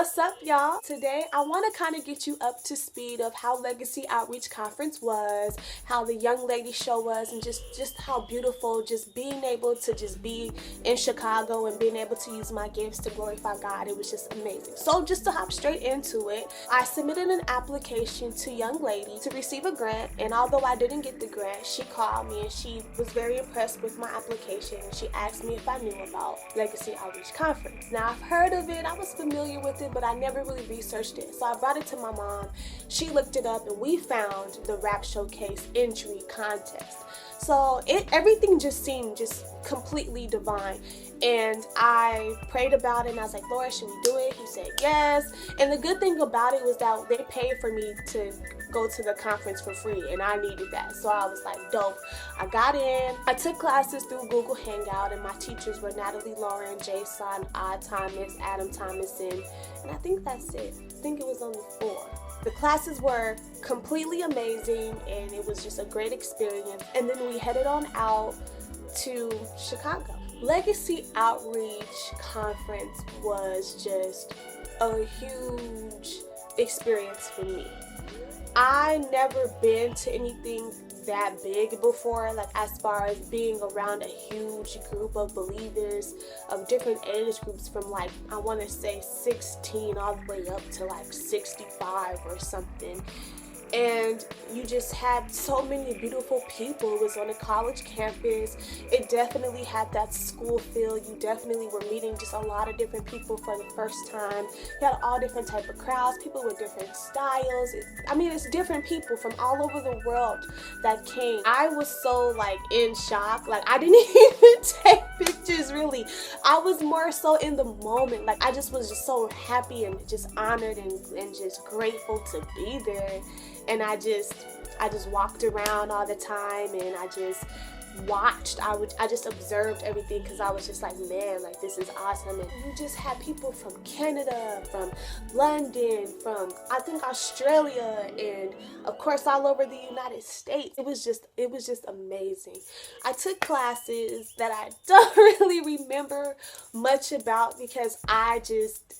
What's up, y'all? Today I want to kind of get you up to speed of how Legacy Outreach Conference was, how the young lady show was, and just how beautiful just being able to just be in Chicago and being able to use my gifts to glorify God. It was just amazing. So just to hop straight into it, I submitted an application to Young Lady to receive a grant, and although I didn't get the grant, she called me and she was very impressed with my application, and she asked me if I knew about Legacy Outreach Conference. Now, I've heard of it, I was familiar with it, but I never really researched it. So I brought it to my mom. She looked it up, and we found the Rap Showcase entry contest. So everything just seemed just completely divine. And I prayed about it, and I was like, Lord, should we do it? He said yes. And the good thing about it was that they paid for me to go to the conference for free, and I needed that. So I was like, dope. I got in. I took classes through Google Hangout, and my teachers were Natalie Lauren, Jason, Odd Thomas, Adam Thomason, and I think that's it. I think it was only 4. The classes were completely amazing, and it was just a great experience. And then we headed on out to Chicago. Legacy Outreach Conference was just a huge experience for me. I never been to anything that big before, like as far as being around a huge group of believers of different age groups from like, I want to say 16 all the way up to like 65 or something. And you just had so many beautiful people. It was on a college campus. It definitely had that school feel. You definitely were meeting just a lot of different people for the first time. You had all different type of crowds, people with different styles. It's different people from all over the world that came. I was so like in shock. Like I didn't even take pictures really. I was more so in the moment. Like I just was just so happy and just honored and just grateful to be there. And I just walked around all the time, and I just watched. I just observed everything, because I was just like, man, like this is awesome. And you just had people from Canada, from London, from I think Australia, and of course all over the United States. It was just amazing. I took classes that I don't really remember much about, because I just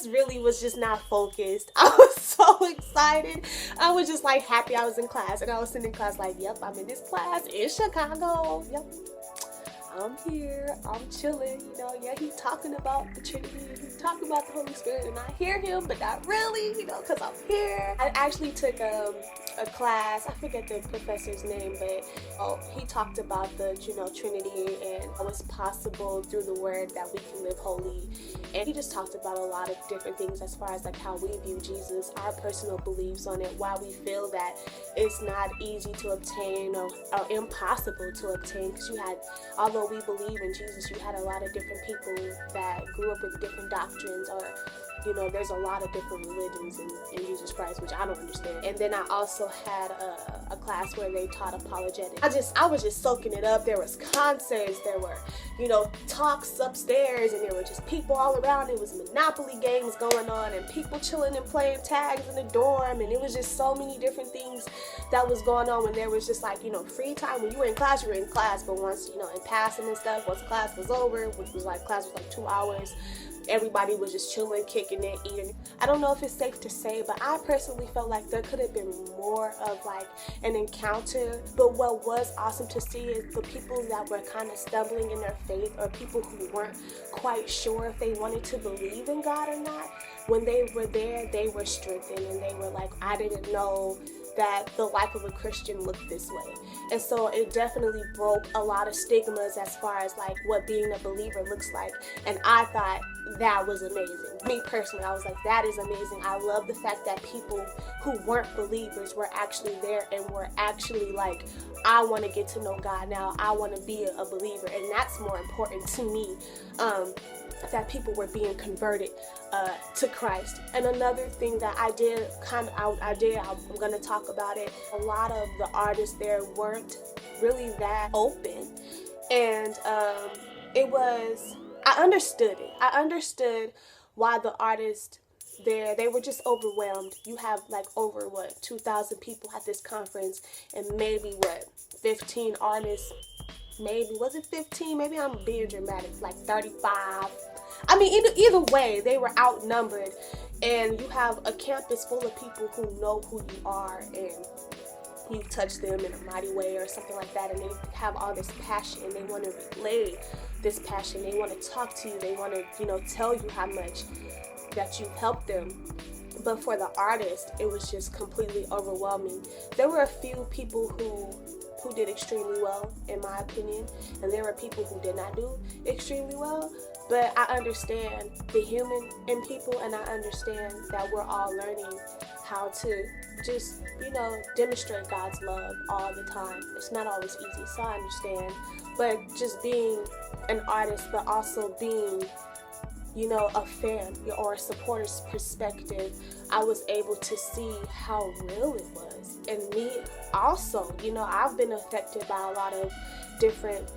really was just not focused. I was so excited. I was just like happy I was in class, and I was sitting in class like, yep, I'm in this class in Chicago. Yep, I'm here. I'm chilling. Yeah, he's talking about the Trinity. He's talking about the Holy Spirit, and I hear him, but not really, because I'm here. I actually took a class. I forget the professor's name, but he talked about the Trinity, and how it's possible through the Word that we can live holy. And he just talked about a lot of different things as far as like how we view Jesus, our personal beliefs on it, why we feel that it's not easy to obtain or impossible to obtain, because although we believe in Jesus, you had a lot of different people that grew up with different doctrines, or there's a lot of different religions in Jesus Christ, which I don't understand. And then I also had a class where they taught apologetics. I was just soaking it up. There was concerts, there were, talks upstairs, and there were just people all around. It was Monopoly games going on, and people chilling and playing tags in the dorm, and it was just so many different things that was going on when there was just like, free time. When you were in class, but once, in passing and stuff, once class was over, which was like, class was like 2 hours, everybody was just chilling, kicking it, eating. I don't know if it's safe to say, but I personally felt like there could have been more of like an encounter. But what was awesome to see is the people that were kind of stumbling in their faith, or people who weren't quite sure if they wanted to believe in God or not. When they were there, they were strengthened, and they were like, I didn't know that the life of a Christian looked this way. And so it definitely broke a lot of stigmas as far as like what being a believer looks like. And I thought that was amazing. Me personally, I was like, that is amazing. I love the fact that people who weren't believers were actually there, and were actually like, I want to get to know God now. I want to be a believer. And that's more important to me. That people were being converted to Christ. And another thing that I did, I'm going to talk about it. A lot of the artists there weren't really that open. And I understood it. I understood why the artists there, they were just overwhelmed. You have like over 2,000 people at this conference, and maybe 15 artists. Maybe, was it 15? Maybe I'm being dramatic, like 35 I mean, either way, they were outnumbered. And you have a campus full of people who know who you are, and you touch them in a mighty way or something like that, and they have all this passion, and they want to relay this passion. They want to talk to you. They want to, tell you how much that you've helped them. But for the artist, it was just completely overwhelming. There were a few people who did extremely well, in my opinion, and there were people who did not do extremely well. But I understand the human in people, and I understand that we're all learning how to just, demonstrate God's love all the time. It's not always easy, so I understand. But just being an artist, but also being, a fan or a supporter's perspective, I was able to see how real it was. And me also, I've been affected by a lot of different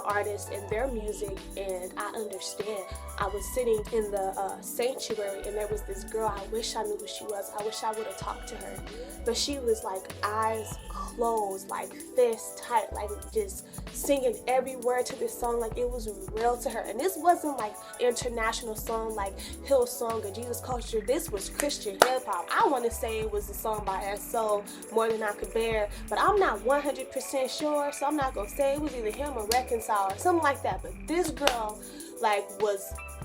artists and their music, and I understand. I was sitting in the sanctuary, and there was this girl. I wish I knew who she was. I wish I would have talked to her, but she was like eyes closed, like fist tight, like just singing every word to this song like it was real to her. And this wasn't like international song like Hillsong or Jesus Culture. This was Christian hip hop. I want to say it was a song by YxL, More Than I Could Bear, but I'm not 100% sure, so I'm not gonna say it was either him or Reconcile or something like that. But this girl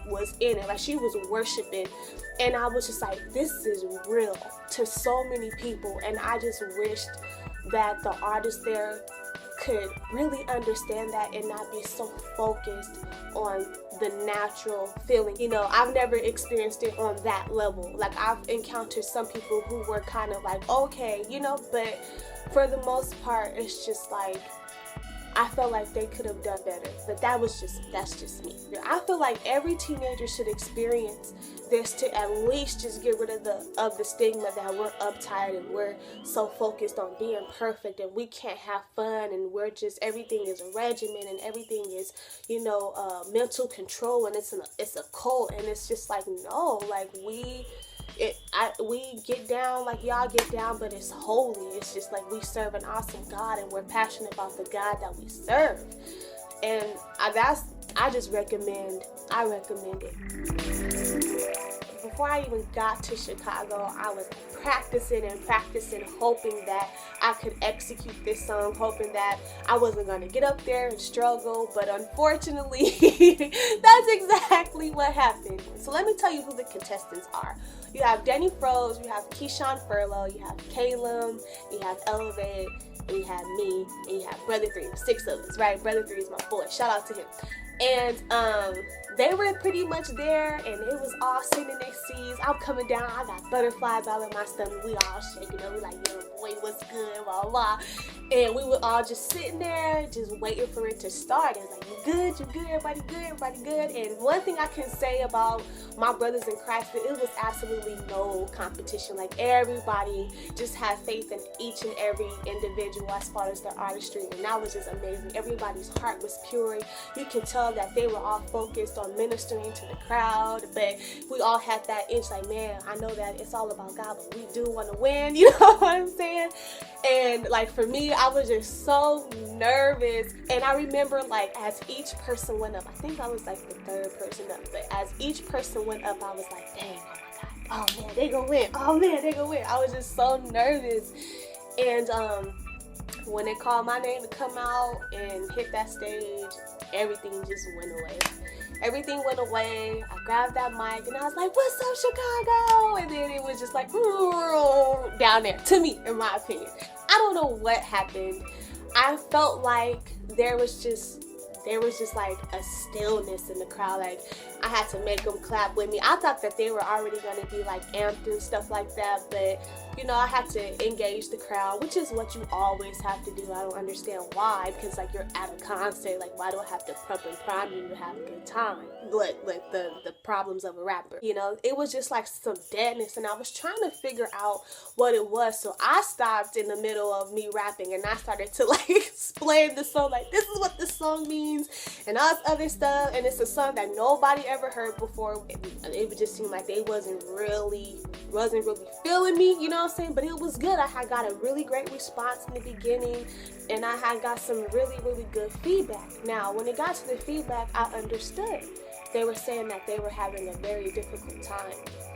was in it, like she was worshiping, and I was just like, this is real to so many people. And I just wished that the artists there could really understand that and not be so focused on the natural feeling. I've never experienced it on that level. Like, I've encountered some people who were kind of like, okay, but for the most part, it's just like, I felt like they could have done better, but that's just me. I feel like every teenager should experience this to at least just get rid of the stigma that we're uptight and we're so focused on being perfect and we can't have fun, and we're just, everything is a regimen and everything is, mental control, and it's a cult. And it's just like, no, like we get down like y'all get down, but it's holy. It's just like we serve an awesome God, and we're passionate about the God that we serve. And I recommend it. Before I even got to Chicago, I was practicing, hoping that I could execute this song, hoping that I wasn't going to get up there and struggle. But unfortunately, that's exactly what happened. So let me tell you who the contestants are. You have Denny Froze, you have Keyshawn Furlow, you have Caleb, you have Elevate, and you have me, and you have Brother 3. 6 of us, right? Brother 3 is my boy. Shout out to him. And they were pretty much there, and it was all sitting in their seats. I'm coming down, I got butterflies all in my stomach. We all shaking up. We like, yo, boy, what's good, blah, blah. And we were all just sitting there, just waiting for it to start. It was like, you good, everybody good. And one thing I can say about my brothers in Christ, that it was absolutely no competition. Like, everybody just had faith in each and every individual as far as their artistry, and that was just amazing. Everybody's heart was pure. You can tell that they were all focused on ministering to the crowd, but we all had that itch, like, man, I know that it's all about God, but we do want to win, you know what I'm saying? And like, for me, I was just so nervous. And I remember, like, as each person went up, I think I was like the third person up, but as each person went up, I was like, dang, oh my God, oh man, they gonna win, I was just so nervous. And when they called my name to come out and hit that stage, everything just went away. Everything went away. I grabbed that mic and I was like, what's up, Chicago? And then it was just like, down there, to me, in my opinion. I don't know what happened. I felt like there was just like a stillness in the crowd. Like, I had to make them clap with me. I thought that they were already going to be like amped and stuff like that, but I had to engage the crowd, which is what you always have to do. I don't understand why, because like, you're at a concert, like, why do I have to pump and prime you to have a good time? Like the problems of a rapper, it was just like some deadness, and I was trying to figure out what it was. So I stopped in the middle of me rapping, and I started to like explain the song, like, this is what this song means and all this other stuff. And it's a song that nobody ever heard before. It just seemed like they wasn't really feeling me, you know what I'm saying? But it was good. I had got a really great response in the beginning, and I had got some really, really good feedback. Now, when it got to the feedback, I understood. they were saying that they were having a very difficult time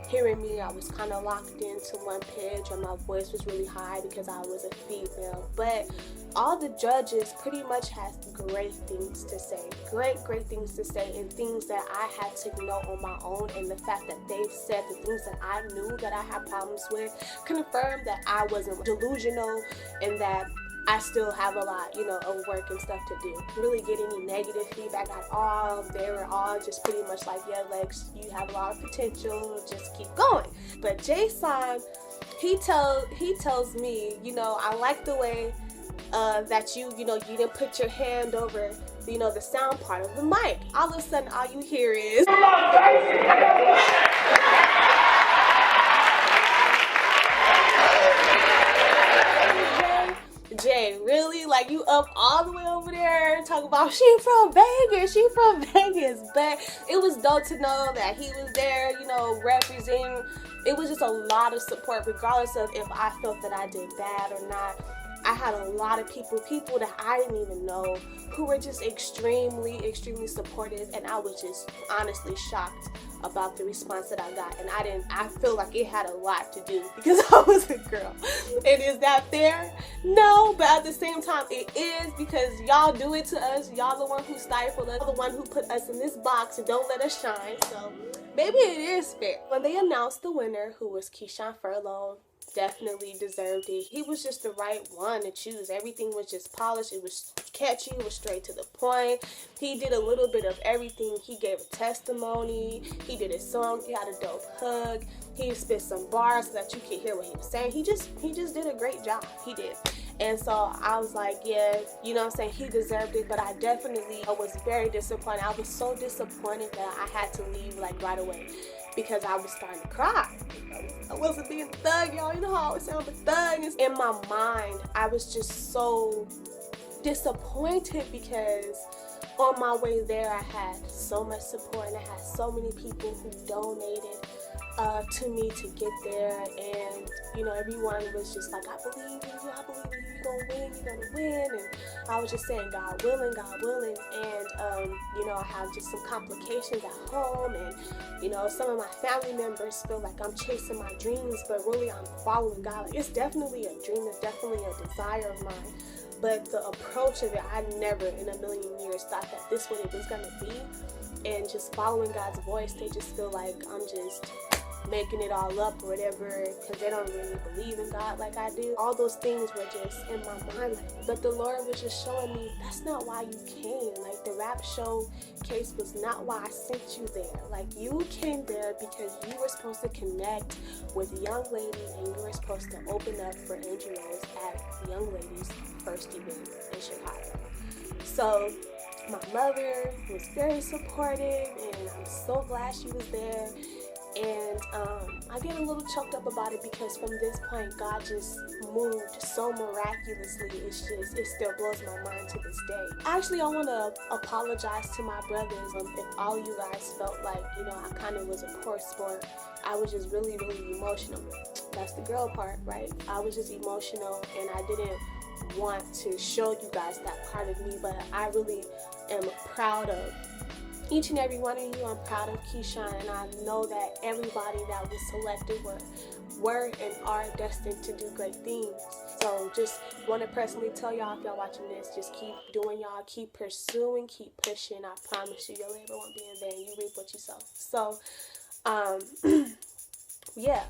hearing me. I was kind of locked into one pitch, or my voice was really high because I was a female. But all the judges pretty much has great things to say, great things to say, and things that I had to know on my own. And the fact that they've said the things that I knew that I had problems with confirmed that I wasn't delusional, and that I still have a lot, of work and stuff to do. Really get any negative feedback at all. They were all just pretty much like, yeah, Lex, you have a lot of potential, just keep going. But Jason, he tells me, I like the way that you didn't put your hand over, the sound part of the mic. All of a sudden, all you hear is... Jay, really? Like, you up all the way over there talking about she from Vegas. But it was dope to know that he was there, representing. It was just a lot of support, regardless of if I felt that I did bad or not. I had a lot of people that I didn't even know, who were just extremely supportive, and I was just honestly shocked about the response that I got. And I feel like it had a lot to do because I was a girl. And is that fair? No, but at the same time it is, because y'all do it to us. Y'all the one who stifled us, the one who put us in this box and don't let us shine. So maybe it is fair. When they announced the winner, who was Keyshawn Furlow, definitely deserved it. He was just the right one to choose. Everything was just polished. It was catchy. It was straight to the point. He did a little bit of everything. He gave a testimony. He did a song. He had a dope hook. He spit some bars so that you could hear what he was saying. He just did a great job. He did. And so I was like, yeah, he deserved it. But I was very disappointed. I was so disappointed that I had to leave like right away, because I was starting to cry. I wasn't being thug, y'all. You know how I always sound, but thug. In my mind, I was just so disappointed, because on my way there, I had so much support, and I had so many people who donated to me to get there. And everyone was just like, I believe in you, you're gonna win. And I was just saying, God willing. And I have just some complications at home, and some of my family members feel like I'm chasing my dreams, but really I'm following God. Like, it's definitely a dream, it's definitely a desire of mine, but the approach of it, I never in a million years thought that this what it was gonna be. And just following God's voice, they just feel like I'm just making it all up or whatever, because they don't really believe in God like I do. All those things were just in my mind, but the Lord was just showing me that's not why you came. Like, the rap showcase was not why I sent you there. Like, you came there because you were supposed to connect with young ladies, and you were supposed to open up for Angel Rose at Young Ladies' first event in Chicago. So my mother was very supportive, and I'm so glad she was there. And I get a little choked up about it, because from this point, God just moved so miraculously. It still blows my mind to this day. Actually, I want to apologize to my brothers if all you guys felt like, I kind of was a poor sport. I was just really emotional. That's the girl part, right? I was just emotional, and I didn't want to show you guys that part of me, but I really am proud of each and every one of you. I'm proud of Keyshawn, and I know that everybody that was selected were and are destined to do great things. So just want to personally tell y'all, if y'all watching this, just keep doing y'all, keep pursuing, keep pushing. I promise you, your labor won't be in vain. You reap what you sow. So, yeah.